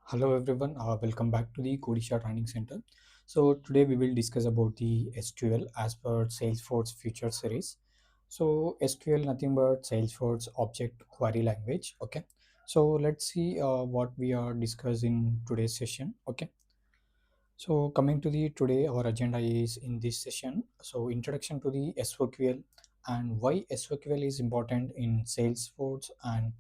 Hello everyone, welcome back to the CodeIsha Training Center. So today we will discuss about the SQL as per Salesforce Future Series. So SQL nothing but Salesforce Object Query Language. Okay. So let's see what we are discussing today's session. Okay. So coming to the today, our agenda is in this session. So introduction to the SOQL and why SOQL is important in Salesforce and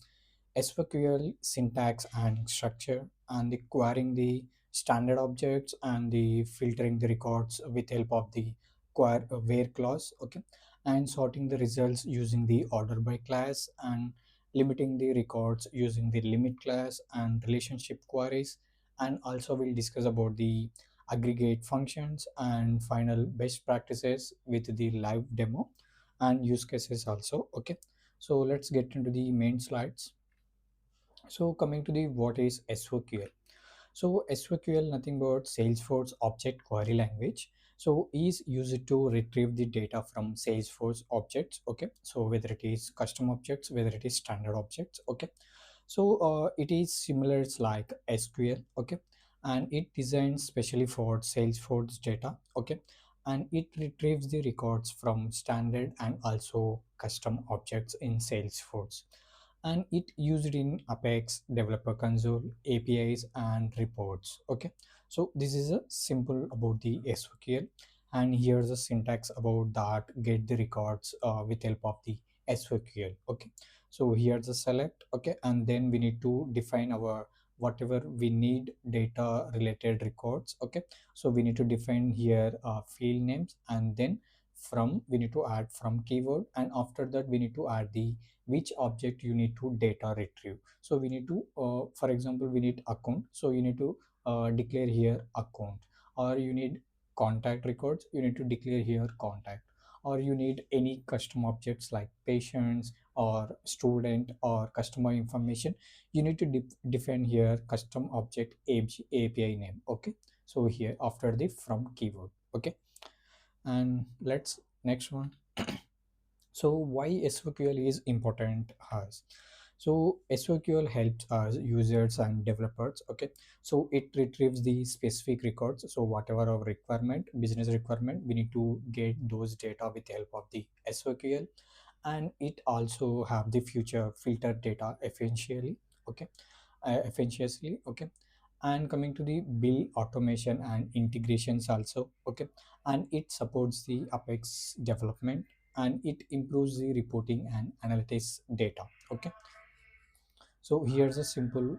SOQL syntax and structure and the querying the standard objects and the filtering the records with help of the where clause. Okay, and sorting the results using the order by class and limiting the records using the limit class and relationship queries, and also we'll discuss about the aggregate functions and final best practices with the live demo and use cases also. Okay, so let's get into the main slides. So coming to the what is SOQL. So SOQL nothing but Salesforce Object Query Language. So is used to retrieve the data from Salesforce objects. Okay. So whether it is custom objects, whether it is standard objects. Okay. So it is similar like SQL. Okay. And it designed specially for Salesforce data. Okay. And it retrieves the records from standard and also custom objects in Salesforce, and it used in Apex, Developer Console, APIs, and reports. Okay, so this is a simple about the SOQL, and here's the syntax about that. Get the records with help of the SOQL. Okay, so here's the select. Okay, and then we need to define our whatever we need data related records. Okay, so we need to define here field names, and then from we need to add from keyword, and after that we need to add the which object you need to data retrieve. So we need to for example we need account, so you need to declare here account, or you need contact records, you need to declare here contact, or you need any custom objects like patients or student or customer information, you need to define here custom object API name. Okay, so here after the from keyword. Okay, and let's next one. So why SOQL is important us? So SOQL helps us users and developers. Okay, so it retrieves the specific records. So whatever our requirement, business requirement, we need to get those data with the help of the SOQL, and it also have the future filter data efficiently. Okay, efficiently. Okay, and coming to the bill automation and integrations also. Okay, and it supports the Apex development, and it improves the reporting and analytics data. Okay, so here's a simple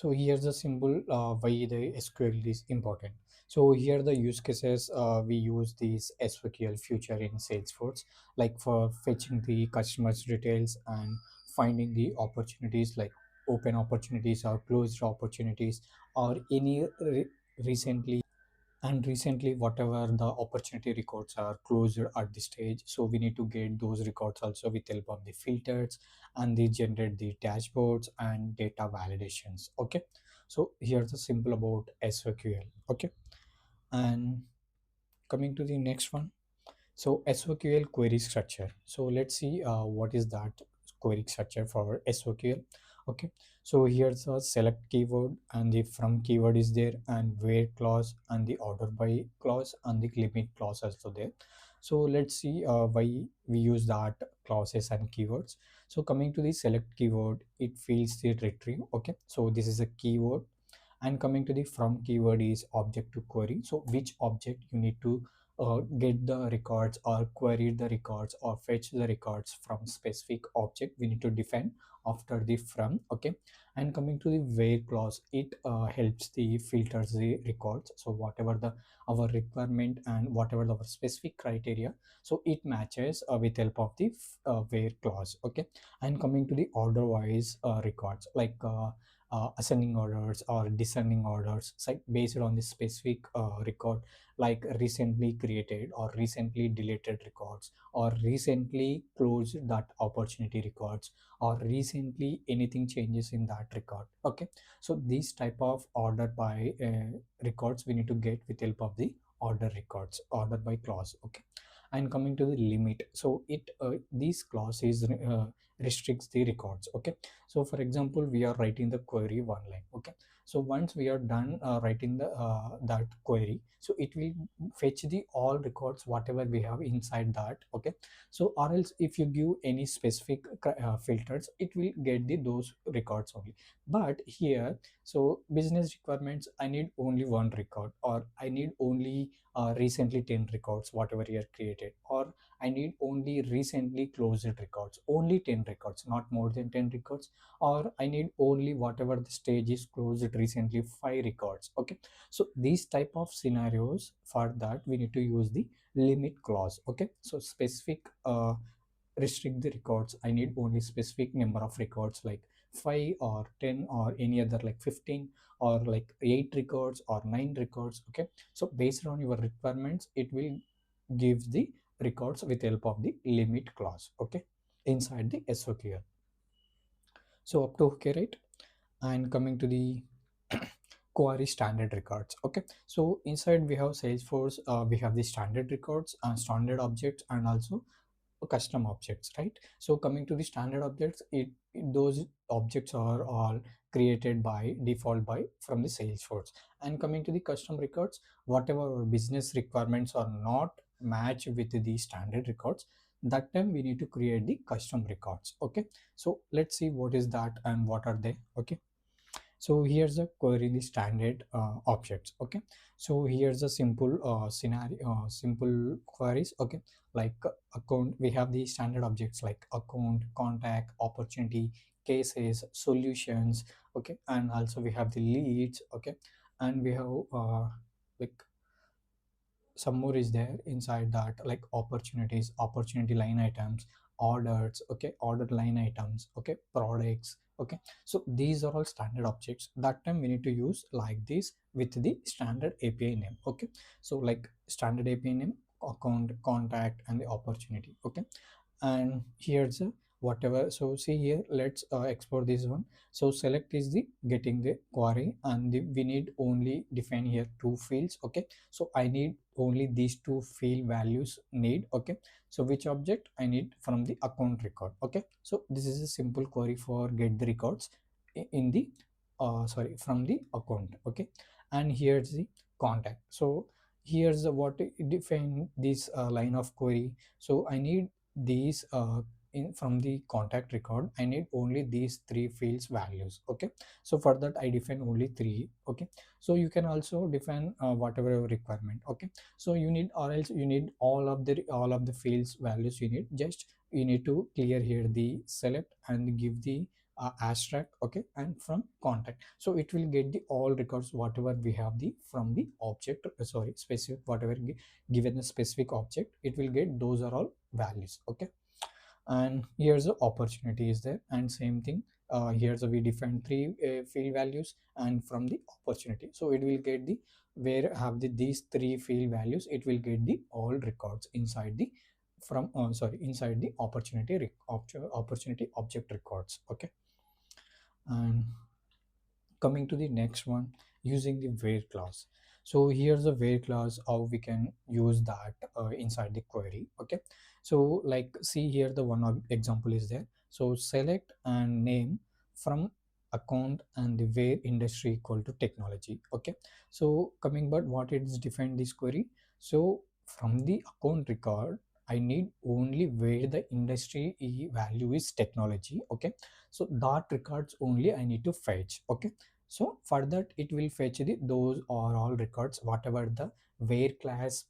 why the SQL is important. So here the use cases, we use these SQL feature in Salesforce, like for fetching the customers details and finding the opportunities like open opportunities or closed opportunities, or any recently, and recently whatever the opportunity records are closed at this stage, so we need to get those records also with help of the filters, and they generate the dashboards and data validations. Okay, so here's the simple about SOQL. Okay, and coming to the next one. So SOQL query structure. So let's see what is that query structure for SOQL. Okay, so here's a select keyword, and the from keyword is there, and where clause, and the order by clause, and the limit clause also there. So let's see why we use that clauses and keywords. So coming to the select keyword, it fills the retrieve. Okay, so this is a keyword, and coming to the from keyword is object to query, so which object you need to get the records or query the records or fetch the records from specific object, we need to define after the from. Okay, and coming to the where clause, it helps the filters the records, so whatever the our requirement and whatever our specific criteria, so it matches with help of the where clause. Okay, and coming to the order wise records, like ascending orders or descending orders, like based on the specific record, like recently created or recently deleted records, or recently closed that opportunity records, or recently anything changes in that record. Okay, so these type of order by records we need to get with help of the order records, order by clause. Okay, and coming to the limit, so it these clause is restricts the records. Okay, so for example, we are writing the query one line. Okay, so once we are done writing the that query, so it will fetch the all records whatever we have inside that. Okay, so or else if you give any specific filters, it will get the those records only. But here, so business requirements, I need only one record, or I need only recently 10 records whatever you are created, or I need only recently closed records, only 10 records, not more than 10 records, or I need only whatever the stage is closed recently 5 records. Okay, so these type of scenarios, for that we need to use the limit clause. Okay, so specific restrict the records, I need only specific number of records like 5 or 10 or any other like 15 or like 8 records or 9 records. Okay, so based on your requirements, it will give the records with help of the limit clause. Okay, inside the SOQL. So up to okay, right? And coming to the query standard records. Okay, so inside we have Salesforce, we have the standard records and standard objects and also custom objects, right? So coming to the standard objects, those objects are all created by default by from the Salesforce. And coming to the custom records, whatever our business requirements are not match with the standard records, that time we need to create the custom records. Okay, so let's see what is that and what are they. Okay, so here's a query the standard objects. Okay, so here's a simple scenario, simple queries. Okay, like account, we have the standard objects like account, contact, opportunity, cases, solutions. Okay, and also we have the leads. Okay, and we have like some more is there inside that, like opportunities, opportunity line items, orders. Okay, order line items. Okay, products. Okay, so these are all standard objects. That time we need to use like this with the standard API name. Okay, so like standard API name, account, contact, and the opportunity. Okay, and here's a whatever. So see here, let's export this one. So select is the getting the query, and we need only define here two fields. Okay, so I need only these two field values need. Okay, so which object I need from the account record. Okay, so this is a simple query for get the records in the sorry, from the account. Okay, and here's the contact. So here's what define this line of query. So I need these in from the contact record, I need only these three fields values. Okay, so for that I define only three. Okay, so you can also define whatever your requirement. Okay, so you need, or else you need all of the fields values you need, just you need to clear here the select and give the abstract. Okay, and from contact, so it will get the all records whatever we have the from the object, sorry, specific whatever given the specific object, it will get those are all values. Okay, and here's the opportunity is there, and same thing, here's we define three field values, and from the opportunity, so it will get the where have these three field values, it will get the all records inside the from sorry, inside the opportunity object records. Okay, and coming to the next one, using the where clause. So here's the where clause, how we can use that inside the query. Okay, so like see here, the one example is there. So select and name from account and the where industry equal to technology. Okay, so coming, but what it is defined this query. So from the account record, I need only where the industry value is technology. Okay, so that records only I need to fetch. Okay, so for that it will fetch the those are all records whatever the where class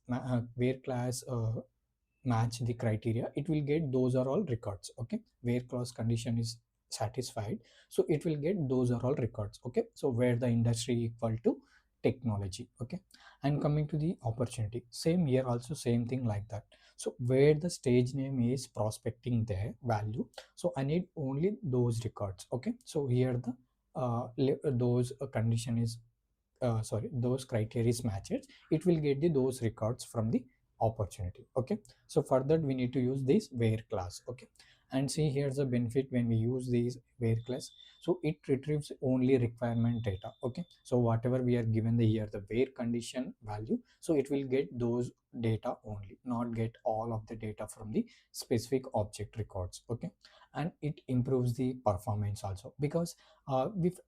match the criteria, it will get those are all records. Okay, where clause condition is satisfied, so it will get those are all records. Okay, so where the industry equal to technology. Okay, and coming to the opportunity, same here also, same thing like that. So where the stage name is prospecting their value, so I need only those records. Okay, so here the those condition is sorry, those criteria is matched, it will get the those records from the opportunity. Okay, so for that we need to use this where class. Okay, and see here's the benefit when we use these where class, so it retrieves only requirement data. Okay, so whatever we are given the here the where condition value, so it will get those data only, not get all of the data from the specific object records. Okay, and it improves the performance also. Because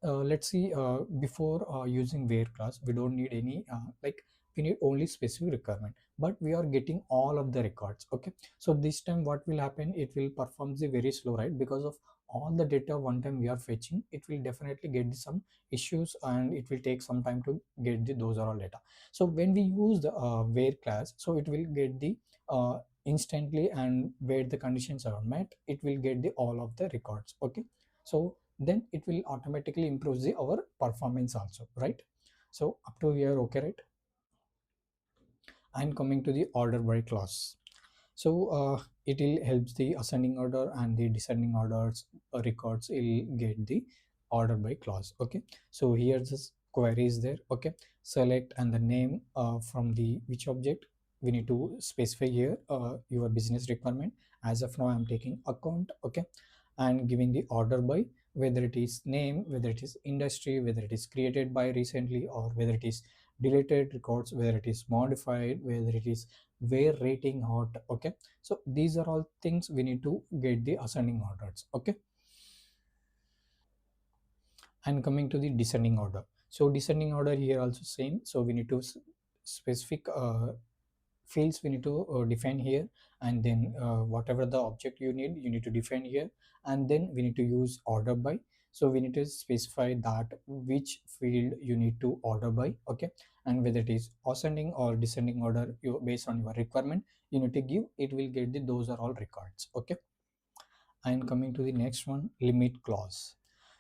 let's see, before using where class, we don't need any like we need only specific requirement, but we are getting all of the records. Okay, so this time what will happen, it will perform the very slow, right? Because of all the data one time we are fetching, it will definitely get some issues and it will take some time to get those are all data. So when we use the where class, so it will get the instantly, and where the conditions are met, it will get the all of the records. Okay, so then it will automatically improve the our performance also, right? So up to here, okay, right? And coming to the order by clause, so it will helps the ascending order and the descending orders records will get the order by clause. Okay, so here this query is there. Okay, select and the name from the which object we need to specify here, your business requirement. As of now I'm taking account. Okay, and giving the order by, whether it is name, whether it is industry, whether it is created by recently, or whether it is deleted records, whether it is modified, whether it is where rating hot. Okay, so these are all things we need to get the ascending orders. Okay, and coming to the descending order, so descending order here also same. So we need to specific fields we need to define here, and then whatever the object you need to define here, and then we need to use order by. So we need to specify that which field you need to order by. Okay, and whether it is ascending or descending order, you based on your requirement you need to give, it will get the those are all records. Okay, and coming to the next one, limit clause.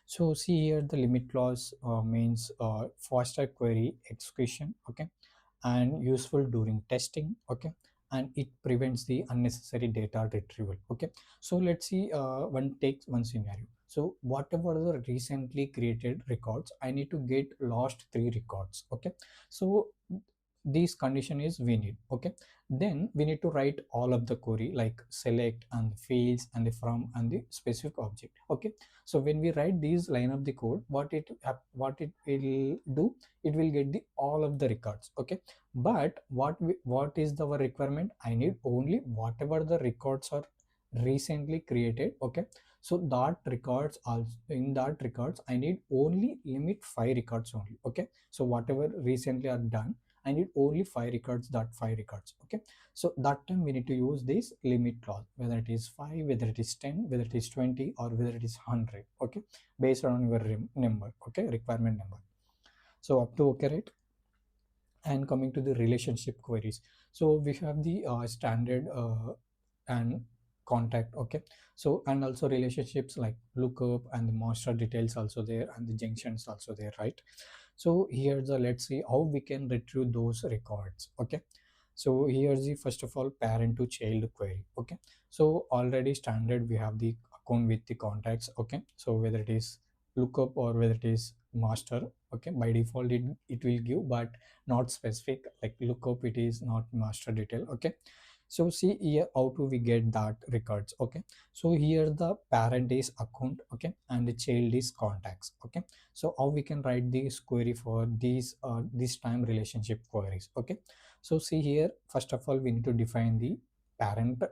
So see here the limit clause means faster query execution. Okay, and useful during testing. Okay, and it prevents the unnecessary data retrieval. Okay, so let's see, one takes one scenario. So whatever the recently created records, I need to get last three records. Okay, so this condition is we need. Okay, then we need to write all of the query like select and the fields and the from and the specific object. Okay, so when we write these line of the code, what it will do, it will get the all of the records. Okay, but what is the our requirement, I need only whatever the records are recently created. Okay, so that records also, in that records I need only limit 5 records only. Okay, so whatever recently are done, I need only 5 records, that 5 records. Okay, so that time we need to use this limit clause, whether it is 5, whether it is 10, whether it is 20, or whether it is 100. Okay, based on your number. Okay, requirement number. So up to okay, right? And coming to the relationship queries, so we have the standard and contact. Okay, so and also relationships like lookup and the master details also there, and the junctions also there, right? So here's the, let's see how we can retrieve those records. Okay, so here's the first of all parent to child query. Okay, so already standard we have the account with the contacts. Okay, so whether it is lookup or whether it is master. Okay, by default it will give, but not specific, like lookup it is not master detail. Okay, so see here how do we get that records. Okay, so here the parent is account. Okay, and the child is contacts. Okay, so how we can write this query for these this time relationship queries. Okay, so see here first of all we need to define the parent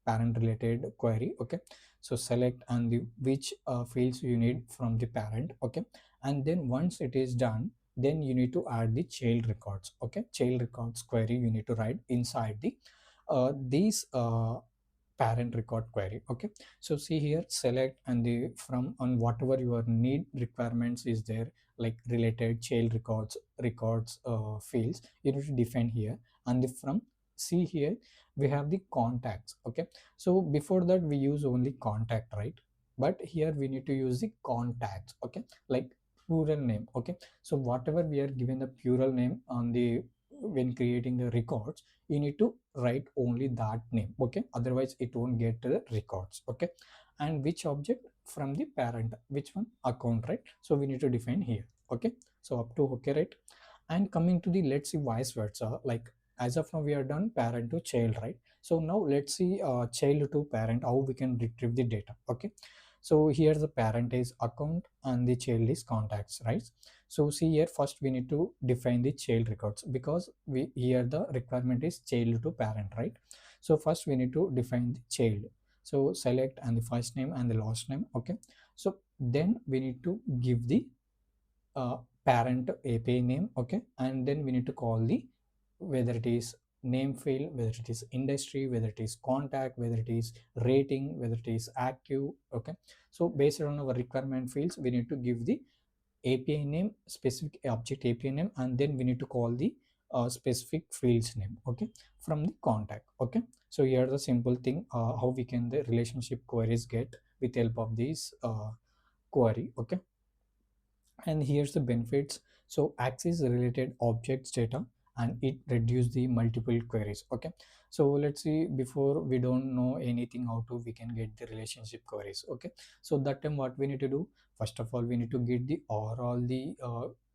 parent related query. Okay, so select and the which fields you need from the parent. Okay, and then once it is done, then you need to add the child records. Okay, child records query you need to write inside the these parent record query. Okay, so see here select and the from on whatever your need requirements is there, like related child records fields you need to define here. And the from, see here we have the contacts. Okay, so before that we use only contact, right? But here we need to use the contacts. Okay, like plural name. Okay, so whatever we are given the plural name on the when creating the records, you need to write only that name. Okay, otherwise it won't get the records. Okay, and which object from the parent, which one, account, right? So we need to define here. Okay, so up to okay, right? And coming to the, let's see vice versa, like as of now we are done parent to child, right? So now let's see child to parent, how we can retrieve the data. Okay, so here the parent is account and the child is contacts, right? So see here first we need to define the child records, because we here the requirement is child to parent, right? So first we need to define the child. So select and the first name and the last name. Okay, so then we need to give the uh, parent API name. Okay, and then we need to call the, whether it is name field, whether it is industry, whether it is contact, whether it is rating, whether it is active. Okay, so based on our requirement fields, we need to give the API name, specific object API name, and then we need to call the specific fields name. Okay, from the contact. Okay, so here the simple thing, how we can the relationship queries get with help of this query. Okay, and here's the benefits. So access related objects data, and it reduce the multiple queries. Okay, so let's see, before we don't know anything how to we can get the relationship queries. Okay, so that time what we need to do, first of all we need to get the overall the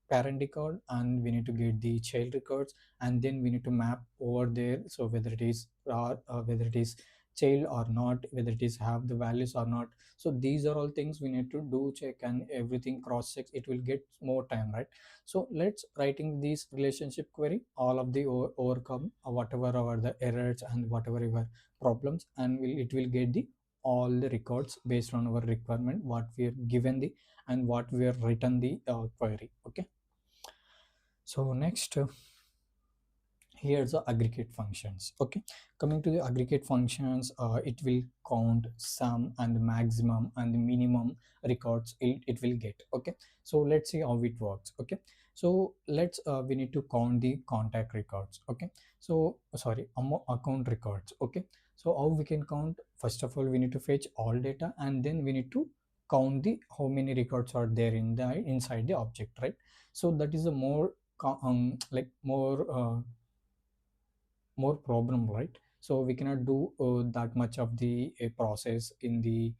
parent record, and we need to get the child records, and then we need to map over there. So whether it is whether it is child or not, whether it is have the values or not. So these are all things we need to do check, and everything cross checks, it will get more time, right? So let's writing this relationship query, all of the overcome whatever are the errors and whatever your problems, and it will get the all the records based on our requirement, what we are given the and what we are written the query. Okay, so next, here's the aggregate functions. Okay, coming to the aggregate functions, it will count sum and the maximum and the minimum records it will get. Okay, so let's see how it works. Okay, so let's we need to count the contact records. Okay, so sorry, account records. Okay, so how we can count, first of all we need to fetch all data, and then we need to count the how many records are there in the inside the object, right? So that is a more like more problem, right? So we cannot do that much of the process in the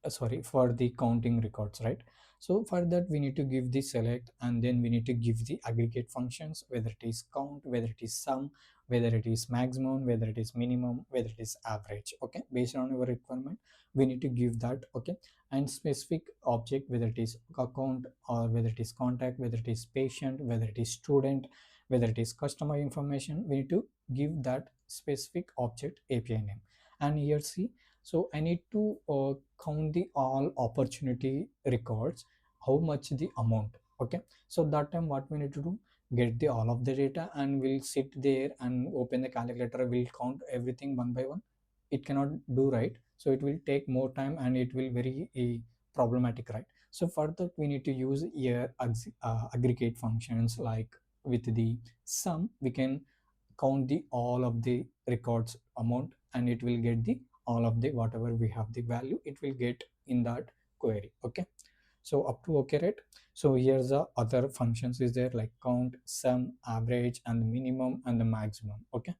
sorry, for the counting records, right? So for that we need to give the select, and then we need to give the aggregate functions, whether it is count, whether it is sum, whether it is maximum, whether it is minimum, whether it is average. Okay, based on your requirement we need to give that. Okay, and specific object, whether it is account or whether it is contact, whether it is patient, whether it is student, whether it is customer information, we need to give that specific object API name. And here see, so I need to count the all opportunity records, how much the amount. Okay, so that time what we need to do, get the all of the data, and we'll sit there and open the calculator, will count everything one by one. It cannot do, right? So it will take more time and it will very problematic, right? So for that we need to use here aggregate functions, like with the sum we can count the all of the records amount, and it will get the all of the whatever we have the value, it will get in that query. Okay, so up to okay, right? So here's the other functions is there, like count, sum, average, and the minimum and the maximum. Okay,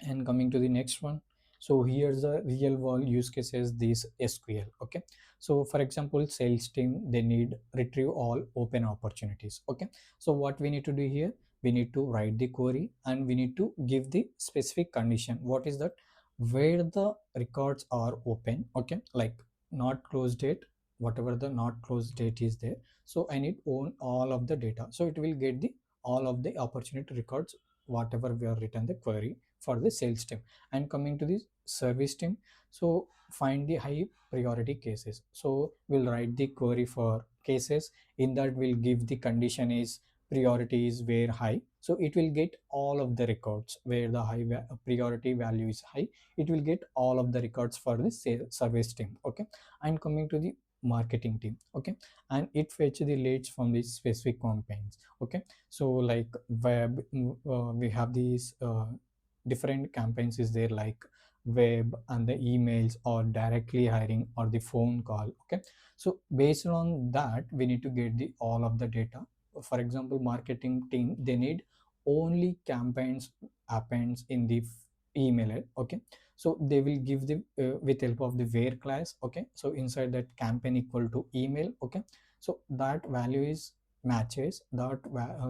and coming to the next one, so here's a real world use cases, this SQL. Okay, so for example sales team, they need retrieve all open opportunities. Okay, so what we need to do here, we need to write the query, and we need to give the specific condition, what is that, where the records are open. Okay, like not closed date, whatever the not closed date is there. So I need own all of the data, so it will get the all of the opportunity records, whatever we are written the query for the sales team. And coming to the service team, so find the high priority cases. So we'll write the query for cases, in that we'll give the condition is priority is where high, so it will get all of the records where the priority value is high, it will get all of the records for the service team. Okay, and coming to the marketing team. Okay, and it fetch the leads from the specific campaigns. Okay, so like web, we have these different campaigns is there, like web and the emails or directly hiring or the phone call. Okay, so based on that we need to get the all of the data. For example marketing team, they need only campaigns happens in the email. Okay, so they will give the with help of the where class. Okay, so inside that campaign equal to email. Okay, so that value is matches that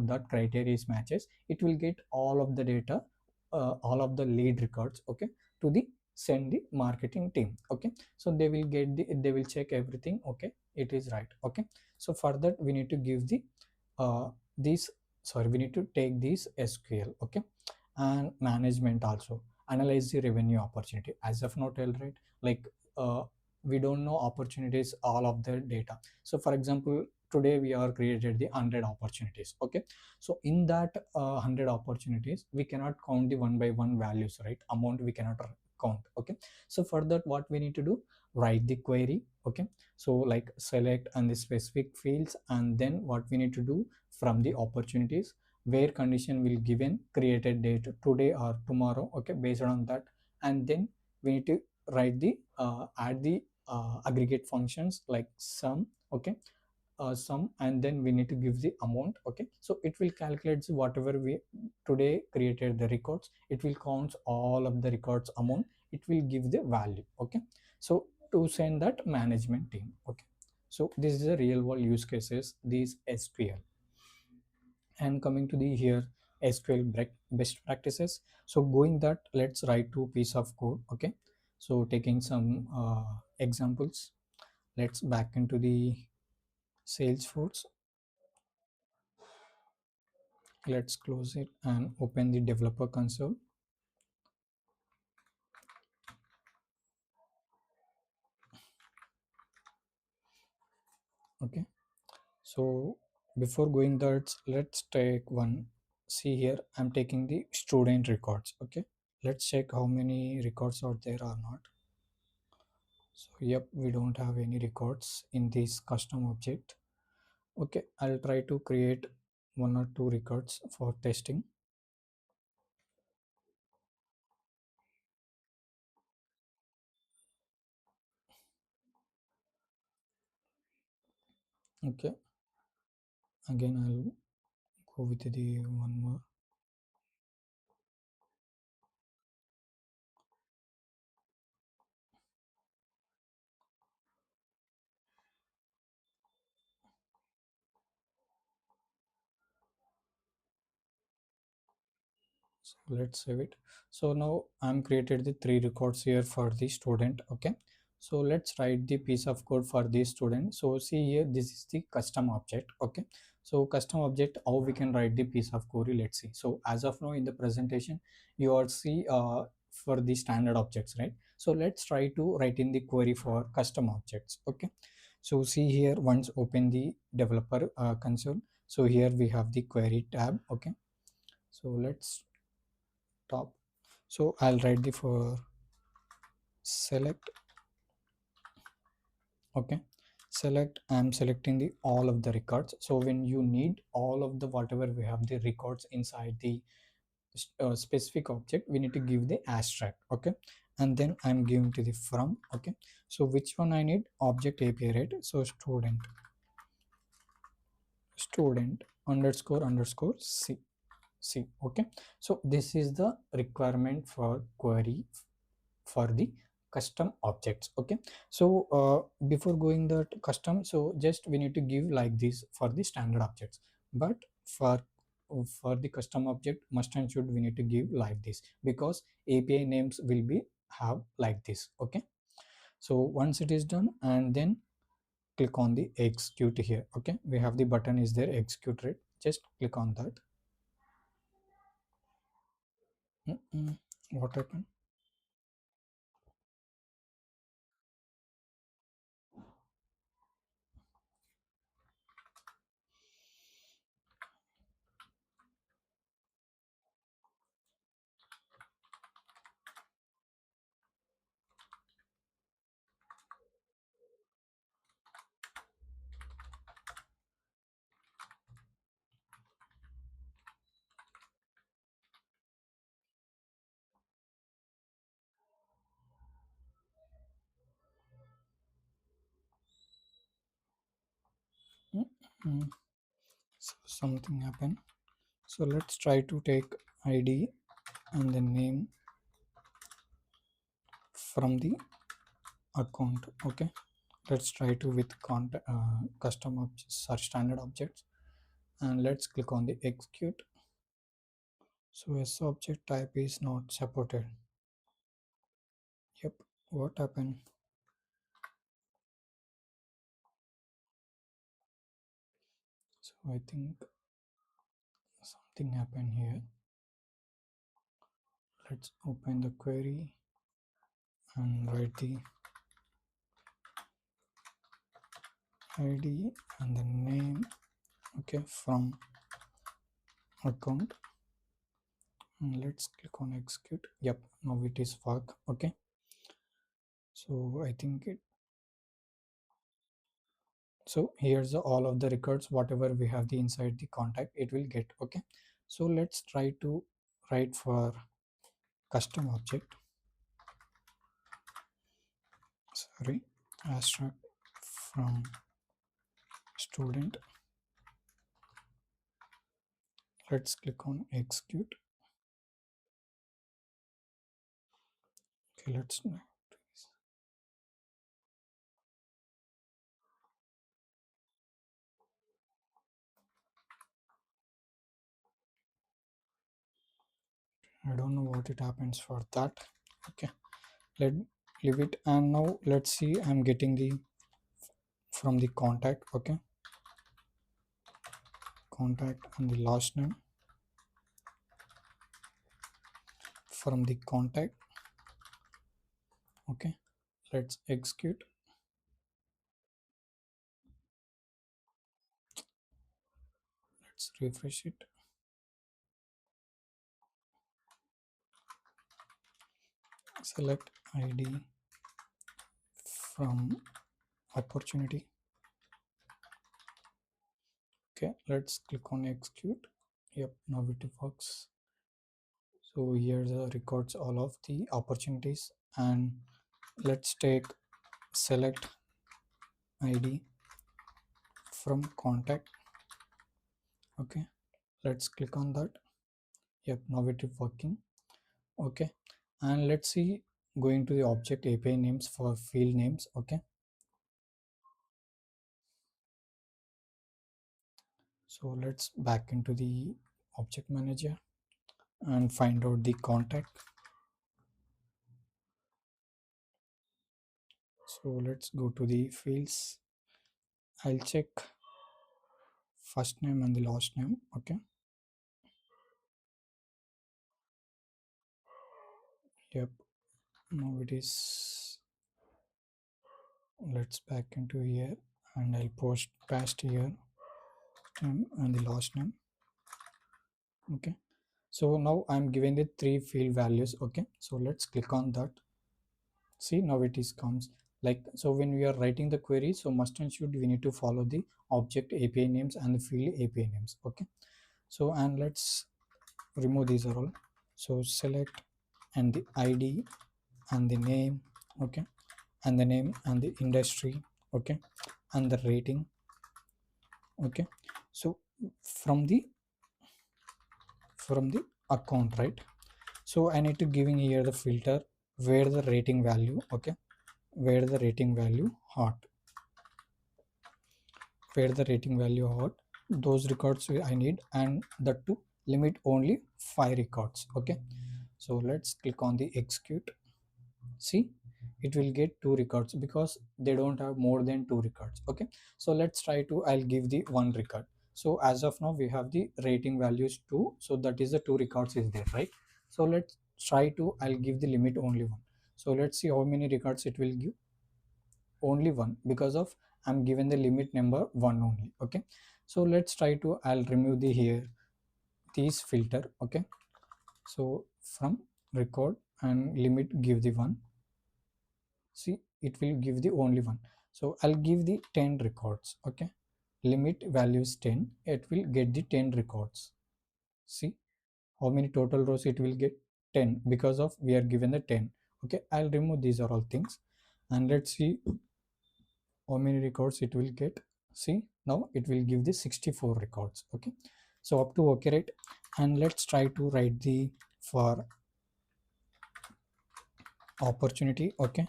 that criteria is matches, it will get all of the data, all of the lead records. Okay, to the send the marketing team. Okay, so they will get the, they will check everything. Okay, it is right. Okay, so for that we need to give the uh, this sorry, we need to take this SQL. Okay, and management also, analyze the revenue opportunity. As of now tell, right, like uh, we don't know opportunities all of the data. So for example, today we are created the 100 opportunities. Okay, so in that 100 opportunities we cannot count the one by one values, right, amount we cannot count. Okay, so for that what we need to do, write the query. Okay, so like select and the specific fields, and then what we need to do, from the opportunities where condition will given created date today or tomorrow. Okay, based on that, and then we need to write the add the aggregate functions like sum. Okay, sum, and then we need to give the amount. Okay, so it will calculate whatever we today created the records, it will count all of the records amount, it will give the value. Okay, so to send that management team. Okay, so this is a real world use cases, these SQL. And coming to the here SQL best practices, so going that, let's write two piece of code. Okay, so taking some examples, let's back into the Salesforce. Let's close it and open the developer console. Okay, so before going that, let's take one. See here, I'm taking the student records. Okay, let's check how many records are there or not. So yep, we don't have any records in this custom object. Okay, I'll try to create one or two records for testing. Okay, again I'll go with the one more. So let's save it. So now I'm created the three records here for the student. Okay, so let's write the piece of code for the student. So see here, this is the custom object. Okay, so custom object, how we can write the piece of code, let's see. So as of now in the presentation you all see for the standard objects, right? So let's try to write in the query for custom objects. Okay, so see here, once open the developer console, so here we have the query tab. Okay, so let's top. So I'll write the for select. Okay, select, I'm selecting the all of the records. So when you need all of the whatever we have the records inside the specific object, we need to give the abstract. Okay, and then I'm giving to the from. Okay, so which one I need, object API, right? So student underscore underscore c. Okay, so this is the requirement for query for the custom objects. Okay, so before going that custom, so just we need to give like this for the standard objects, but for the custom object must and should we need to give like this, because API names will be have like this. Okay, so once it is done, and then click on the execute here. Okay, we have the button is there, execute it, just click on that. What happened? Mm, so something happened. So let's try to take ID and the name from the account. Okay, let's try to with custom objects, search standard objects, and let's click on the execute. So S object type is not supported. Yep, what happened? So I think something happened here. Let's open the query and write the ID and the name, okay, from account, and let's click on execute. Yep, now it is work. Okay, so I think it, so here's all of the records whatever we have the inside the contact it will get. Okay, so let's try to write for custom object, sorry, abstract from student. Let's click on execute. Okay, let's not do this. I don't know what it happens for that. Okay, let leave it, and now let's see, I'm getting the from the contact. Okay, contact and the last name from the contact. Okay, let's execute. Let's refresh it. Select ID from opportunity. Okay, let's click on execute. Yep, now it works. So here's the records all of the opportunities, and let's take select ID from contact. Okay, let's click on that. Yep, now it is working. Okay, and let's see, going to the object API names for field names. Okay, so let's back into the object manager and find out the contact. So let's go to the fields. I'll check first name and the last name. Okay, yep, now it is. Let's back into here and I'll post past here name and the last name. Okay, so now I'm giving the three field values. Okay, so let's click on that. See, now it is comes like so. When we are writing the query, so must and should we need to follow the object API names and the field API names. Okay, so and let's remove these are all. So select and the ID and the name. Okay, and the name and the industry. Okay, and the rating. Okay, so from the account, right? So I need to giving here the filter where the rating value. Okay, where the rating value hot, where the rating value hot, those records I need, and that to limit only 5 records. Okay, so let's click on the execute. See, it will get 2 records because they don't have more than 2 records. Okay, so let's try to, I'll give the 1 record. So as of now we have the rating values 2, so that is the 2 records is there, right? So let's try to, I'll give the limit only 1. So let's see how many records it will give. Only 1, because of I'm given the limit number 1 only. Okay, so let's try to, I'll remove the here these filter. Okay, so from record and limit give the 1. See, it will give the only 1. So I'll give the 10 records. Okay, limit values 10, it will get the 10 records. See how many total rows it will get. 10, because of we are given the 10. Okay, I'll remove these are all things, and let's see how many records it will get. See, now it will give the 64 records. Okay, so up to okay, right? And let's try to write the for opportunity. Okay,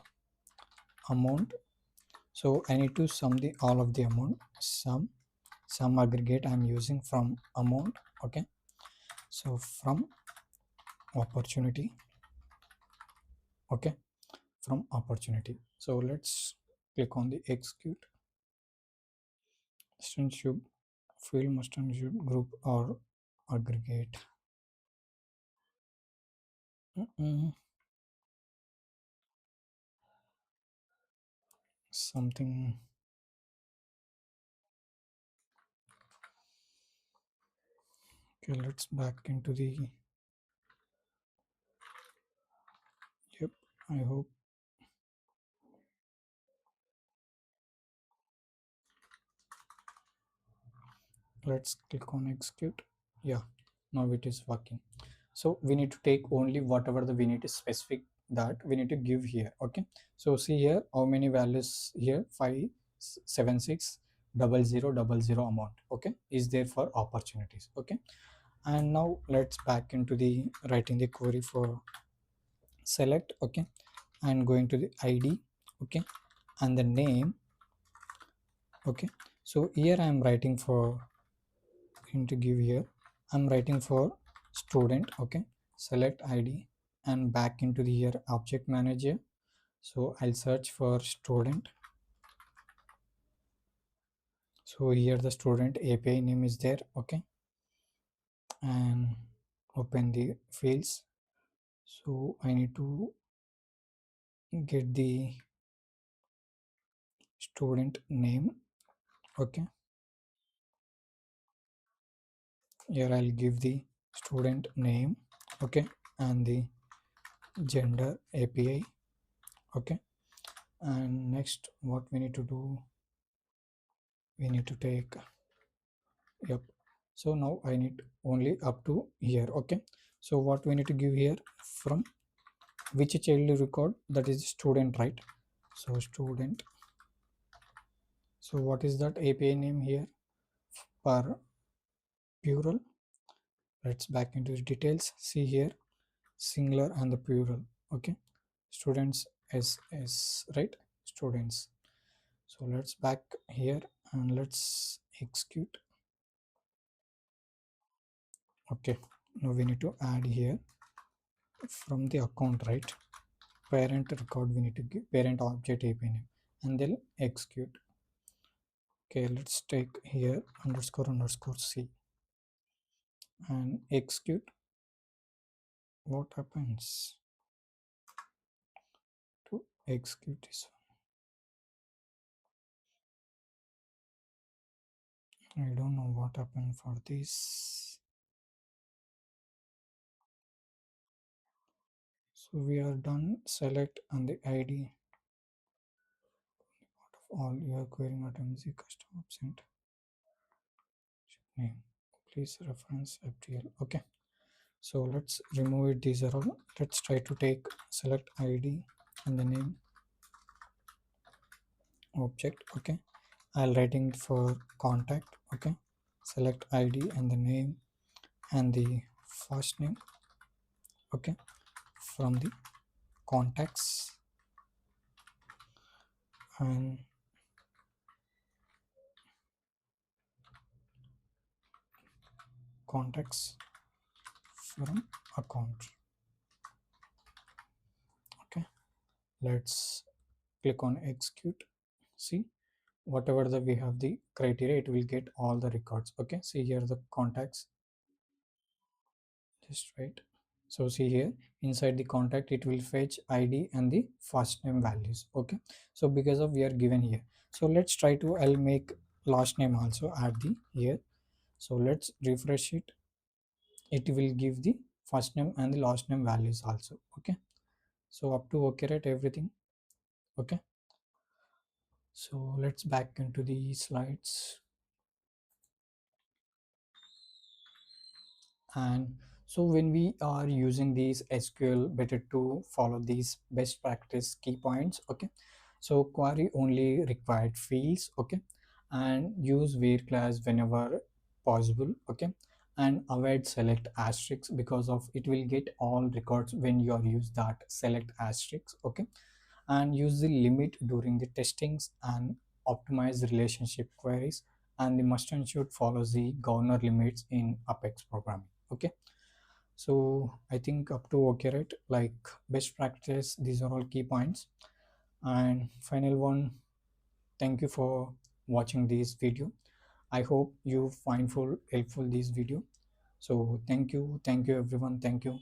amount. So I need to sum the all of the amount, sum aggregate I'm using from amount. Okay, so from opportunity. Okay, from opportunity. So let's click on the execute. Student should field must and should group or aggregate. Mm, something. Okay, let's back into the. Yep, I hope. Let's click on execute. Yeah, now it is working. So we need to take only whatever the we need to specific that we need to give here. Okay, so see here how many values here, 5760000 amount, okay, is there for opportunities. Okay, and now let's back into the writing the query for select. Okay, and going to the id. Okay, and the name. Okay, so here I am writing for, going to give here, I'm writing for student. Okay, select id and back into the here object manager. So I'll search for student. So here the student API name is there. Okay, and open the fields. So I need to get the student name. Okay, here I'll give the student name. Okay, and the gender API. Okay, and next what we need to do, we need to take, yep, so now I need only up to here. Okay, so what we need to give here, from which child you record, that is student, right? So student. So what is that API name here, per plural? Let's back into the details. See here, singular and the plural. Okay, students, S right, students. So let's back here and let's execute. Okay, now we need to add here from the account, right? Parent record, we need to give parent object API name and then execute. Okay, let's take here underscore underscore C and execute. What happens to execute this one? I don't know what happened for this. So we are done. Select and the ID of all your querying items, the custom absent name. Please reference FTL. Okay. So let's remove it. These are all. Let's try to take select ID and the name object. Okay, I'll writing it for contact. Okay, select ID and the name and the first name. Okay, from the contacts and contacts from account. Okay, let's click on execute. See, whatever the we have the criteria, it will get all the records. Okay, see here the contacts, just right. So see here inside the contact it will fetch ID and the first name values. Okay, so because of we are given here, so let's try to, I'll make last name also add the here. So let's refresh it. It will give the first name and the last name values also. Okay, so up to okay, right, everything. Okay, so let's back into the slides. And so when we are using these SQL, better to follow these best practice key points. Okay, so query only required fields. Okay, and use where class whenever possible. Okay, and avoid select asterisk because of it will get all records when you are use that select asterisk. Okay, and use the limit during the testings and optimize relationship queries, and the must and should follows the governor limits in Apex programming. Okay, so I think up to okay, right, like best practice, these are all key points. And final one, thank you for watching this video. I hope you find full helpful this video. So thank you everyone, thank you.